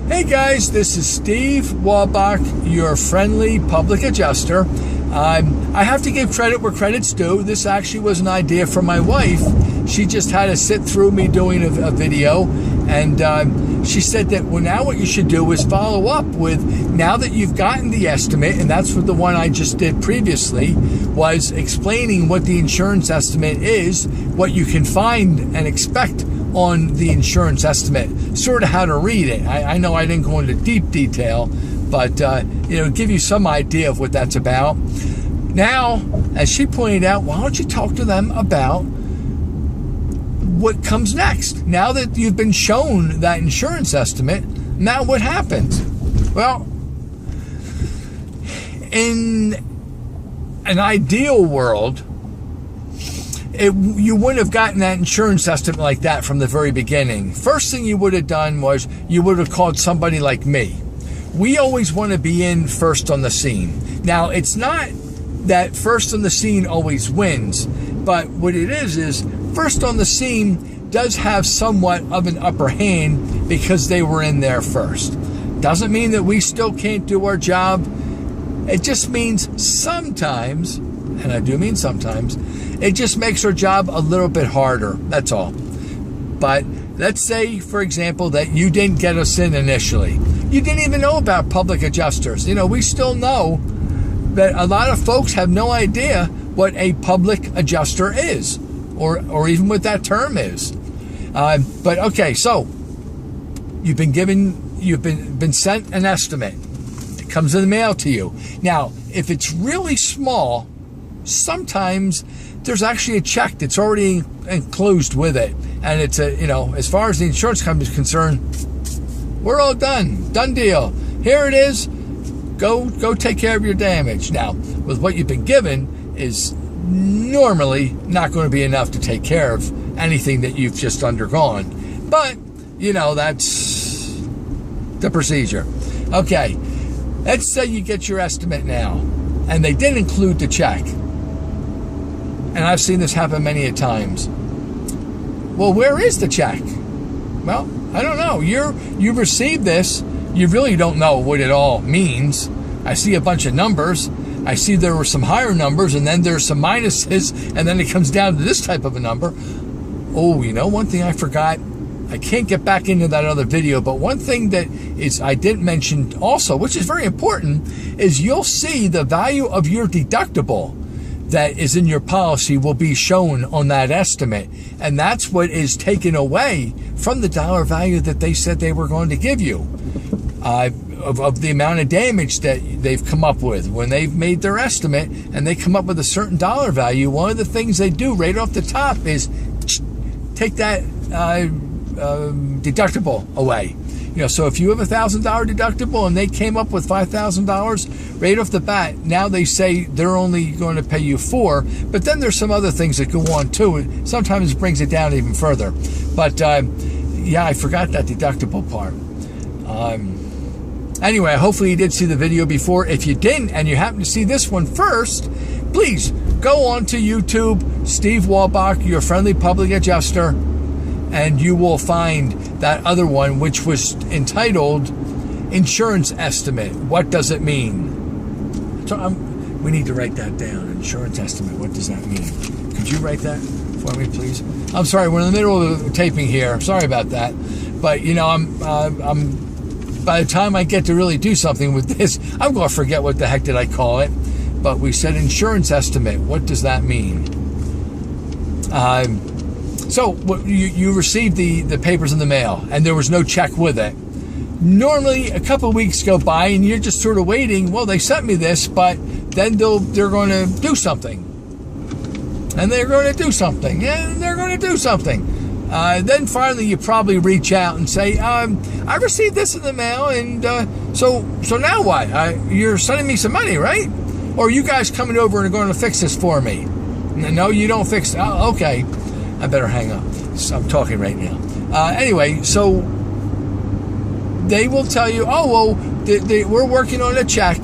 Hey guys, this is Steve Wolbach, your friendly public adjuster. I have to give credit where credit's due. This actually was an idea from my wife. She just had to sit through me doing a video, and she said that, well, now what you should do is follow up with, now that you've gotten the estimate, and that's what the one I just did previously, was explaining what the insurance estimate is, what you can find and expect on the insurance estimate, sort of how to read it. I know I didn't go into deep detail, but give you some idea of what that's about. Now, as she pointed out, why don't you talk to them about what comes next? Now that you've been shown that insurance estimate, now what happens? Well, in an ideal world, you wouldn't have gotten that insurance estimate like that from the very beginning. First thing you would have done was you would have called somebody like me. We always want to be in first on the scene. Now, it's not that first on the scene always wins, but what it is first on the scene does have somewhat of an upper hand because they were in there first. Doesn't mean that we still can't do our job. It just means sometimes, and I do mean sometimes, it just makes our job a little bit harder, that's all. But let's say, for example, that you didn't get us in initially. You didn't even know about public adjusters. We still know that a lot of folks have no idea what a public adjuster is, or even what that term is. But okay, so you've been sent an estimate. It comes in the mail to you. Now, if it's really small, sometimes there's actually a check that's already enclosed with it, and it's as far as the insurance company is concerned, we're all done deal. Here it is. Go take care of your damage. Now, with what you've been given is normally not going to be enough to take care of anything that you've just undergone, but that's the procedure. Okay, let's say you get your estimate now, and they didn't include the check. And I've seen this happen many a times. Well, where is the check? Well, I don't know. You've received this. You really don't know what it all means. I see a bunch of numbers. I see there were some higher numbers, and then there's some minuses, and then it comes down to this type of a number. Oh, one thing I forgot. I can't get back into that other video, but one thing that I didn't mention also, which is very important, is you'll see the value of your deductible that is in your policy will be shown on that estimate. And that's what is taken away from the dollar value that they said they were going to give you, of the amount of damage that they've come up with. When they've made their estimate and they come up with a certain dollar value, one of the things they do right off the top is take that deductible away. So if you have $1,000 deductible and they came up with $5,000 right off the bat, now they say they're only going to pay you $4,000, but then there's some other things that go on too. Sometimes it brings it down even further. But yeah, I forgot that deductible part. Anyway, hopefully you did see the video before. If you didn't and you happen to see this one first, please go on to YouTube, Steve Wolbach, your friendly public adjuster, and you will find that other one, which was entitled Insurance Estimate. What does it mean? So we need to write that down. Insurance Estimate. What does that mean? Could you write that for me, please? I'm sorry. We're in the middle of taping here. Sorry about that. But I'm by the time I get to really do something with this, I'm going to forget what the heck did I call it. But we said Insurance Estimate. What does that mean? So you received the papers in the mail, and there was no check with it. Normally, a couple of weeks go by, and you're just sort of waiting. Well, they sent me this, but then they're going to do something, and they're going to do something, and they're going to do something. Then finally, you probably reach out and say, "I received this in the mail, and so now what? You're sending me some money, right? Or are you guys coming over and are going to fix this for me?" No, you don't fix it. Oh, okay. I better hang up. I'm talking right now. Anyway, so they will tell you, oh, well, we're working on a check.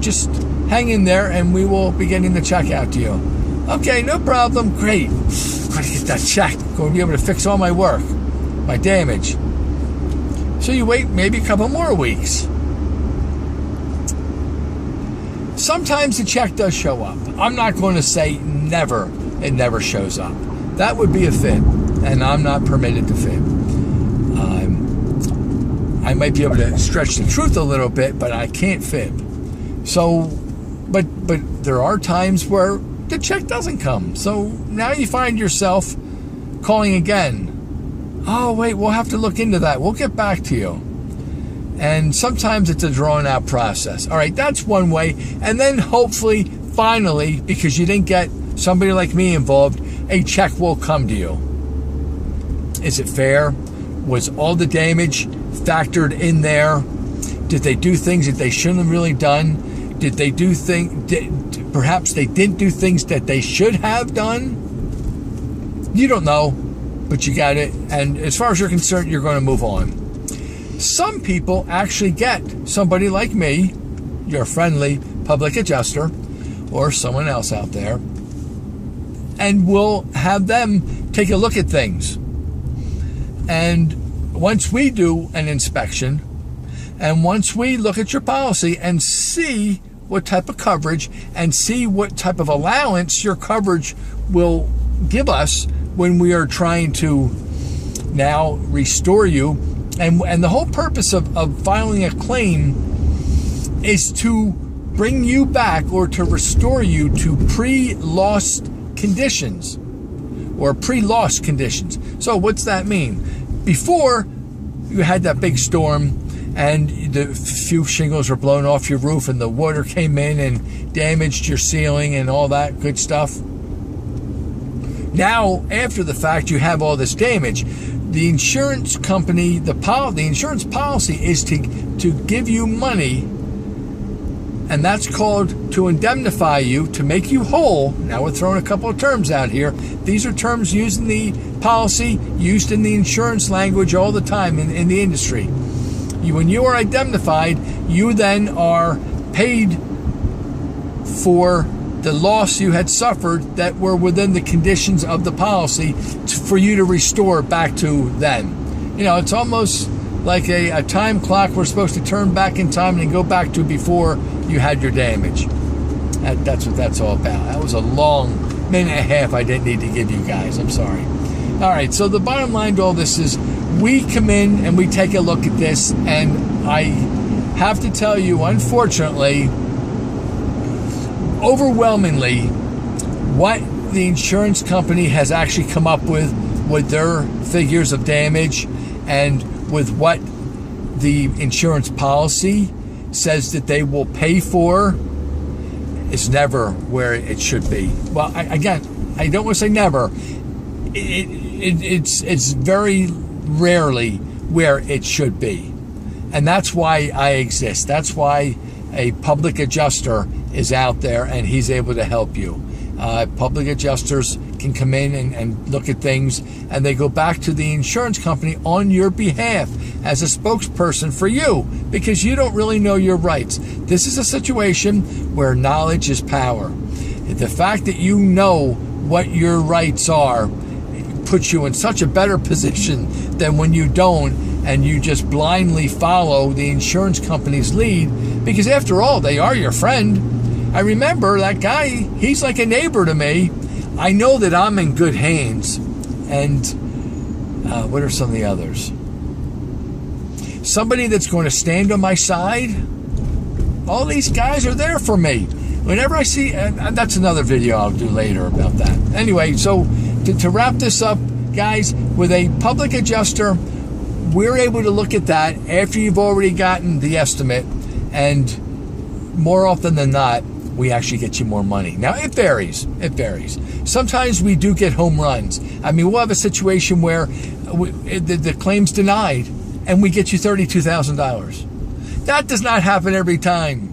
Just hang in there and we will be getting the check out to you. Okay, no problem. Great. I'm going to get that check. I'm going to be able to fix all my work, my damage. So you wait maybe a couple more weeks. Sometimes the check does show up. I'm not going to say never, it never shows up. That would be a fib, and I'm not permitted to fib. I might be able to stretch the truth a little bit, but I can't fib. So, but there are times where the check doesn't come. So now you find yourself calling again. Oh, wait, we'll have to look into that. We'll get back to you. And sometimes it's a drawn out process. All right, that's one way. And then hopefully, finally, because you didn't get somebody like me involved, a check will come to you. Is it fair? Was all the damage factored in there? Did they do things that they shouldn't have really done? Did they do perhaps they didn't do things that they should have done? You don't know, but you got it. And as far as you're concerned, you're going to move on. Some people actually get somebody like me, your friendly public adjuster, or someone else out there, and we'll have them take a look at things. And once we do an inspection, and once we look at your policy and see what type of coverage and see what type of allowance your coverage will give us when we are trying to now restore you. And the whole purpose of filing a claim is to bring you back or to restore you to pre-loss conditions or pre-loss conditions. So what's that mean? Before you had that big storm and the few shingles were blown off your roof and the water came in and damaged your ceiling and all that good stuff. Now, after the fact, you have all this damage. The insurance company, the insurance policy is to give you money, and that's called to indemnify you, to make you whole. Now we're throwing a couple of terms out here. These are terms used in the policy, used in the insurance language all the time in the industry. When you are indemnified, you then are paid for the loss you had suffered that were within the conditions of the policy for you to restore back to then. You know, it's almost like a time clock. We're supposed to turn back in time and go back to before you had your damage. That's what that's all about. That was a long minute and a half I didn't need to give you guys. I'm sorry. All right, so the bottom line to all this is we come in and we take a look at this, and I have to tell you, unfortunately, overwhelmingly, what the insurance company has actually come up with their figures of damage and with what the insurance policy says that they will pay for is never where it should be. Well, I don't want to say never. It's very rarely where it should be. And that's why I exist. That's why a public adjuster is out there and he's able to help you. Public adjusters can come in and look at things, and they go back to the insurance company on your behalf as a spokesperson for you, because you don't really know your rights. This is a situation where knowledge is power. The fact that you know what your rights are puts you in such a better position than when you don't and you just blindly follow the insurance company's lead, because after all, they are your friend. I remember that guy, he's like a neighbor to me. I know that I'm in good hands. And what are some of the others? Somebody that's going to stand on my side. All these guys are there for me. Whenever I see, and that's another video I'll do later about that. Anyway, so to wrap this up, guys, with a public adjuster, we're able to look at that after you've already gotten the estimate, and more often than not, we actually get you more money. Now, it varies. It varies. Sometimes we do get home runs. I mean, we'll have a situation where the claim's denied, and we get you $32,000. That does not happen every time.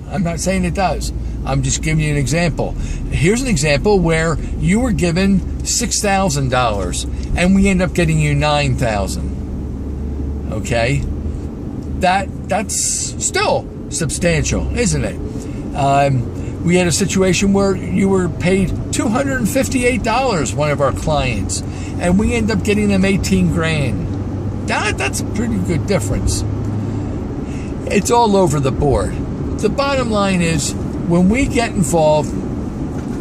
I'm not saying it does. I'm just giving you an example. Here's an example where you were given $6,000, and we end up getting you $9,000. Okay? That's still substantial, isn't it? We had a situation where you were paid $258, one of our clients, and we end up getting them 18 grand. That's a pretty good difference. It's all over the board. The bottom line is, when we get involved,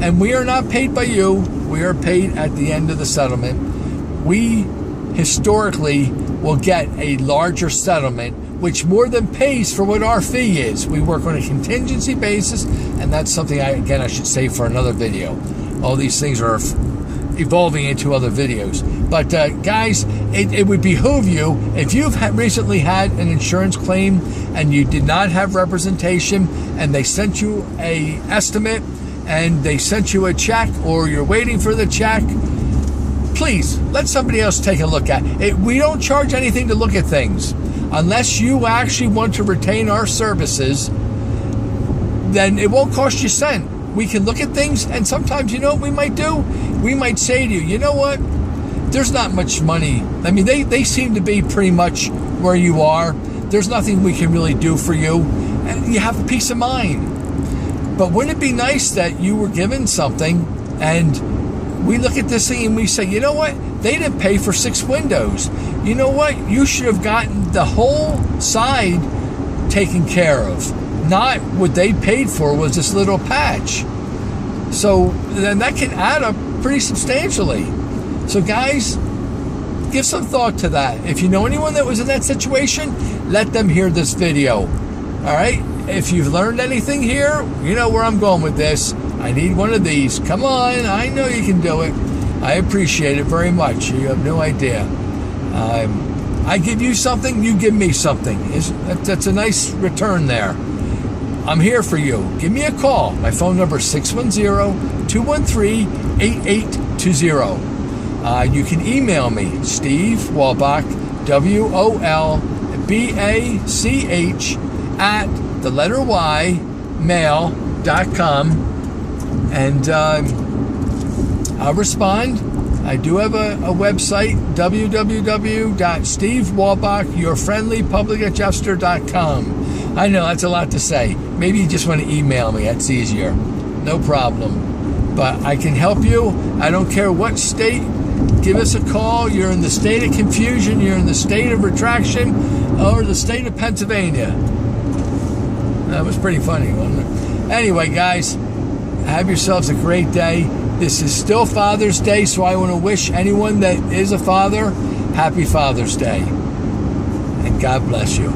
and we are not paid by you, we are paid at the end of the settlement, we historically will get a larger settlement, which more than pays for what our fee is. We work on a contingency basis, and that's something I should say for another video. All these things are evolving into other videos. But guys, it would behoove you, if you've recently had an insurance claim and you did not have representation, and they sent you a estimate, and they sent you a check, or you're waiting for the check, please let somebody else take a look at it. We don't charge anything to look at things. Unless you actually want to retain our services, then it won't cost you a cent. We can look at things, and sometimes, you know what we might do? We might say to you, you know what? There's not much money. I mean, they seem to be pretty much where you are. There's nothing we can really do for you, and you have peace of mind. But wouldn't it be nice that you were given something, and we look at this thing and we say, you know what? They didn't pay for 6 windows. You know what? You should have gotten the whole side taken care of. Not what they paid for was this little patch. So then that can add up pretty substantially. So guys, give some thought to that. If you know anyone that was in that situation, let them hear this video. All right? If you've learned anything here, you know where I'm going with this. I need one of these. Come on, I know you can do it. I appreciate it very much. You have no idea. I give you something, you give me something. That's a nice return there. I'm here for you. Give me a call. My phone number is 610-213-8820. You can email me, Steve Wolbach, WOLBACH, at the letter Y, mail.com, and I'll respond. I do have a website, www.stevewolbach, I know that's a lot to say. Maybe you just want to email me. That's easier. No problem. But I can help you. I don't care what state. Give us a call. You're in the state of confusion. You're in the state of retraction, or the state of Pennsylvania. That was pretty funny, wasn't it? Anyway, guys, have yourselves a great day. This is still Father's Day, so I want to wish anyone that is a father, happy Father's Day. And God bless you.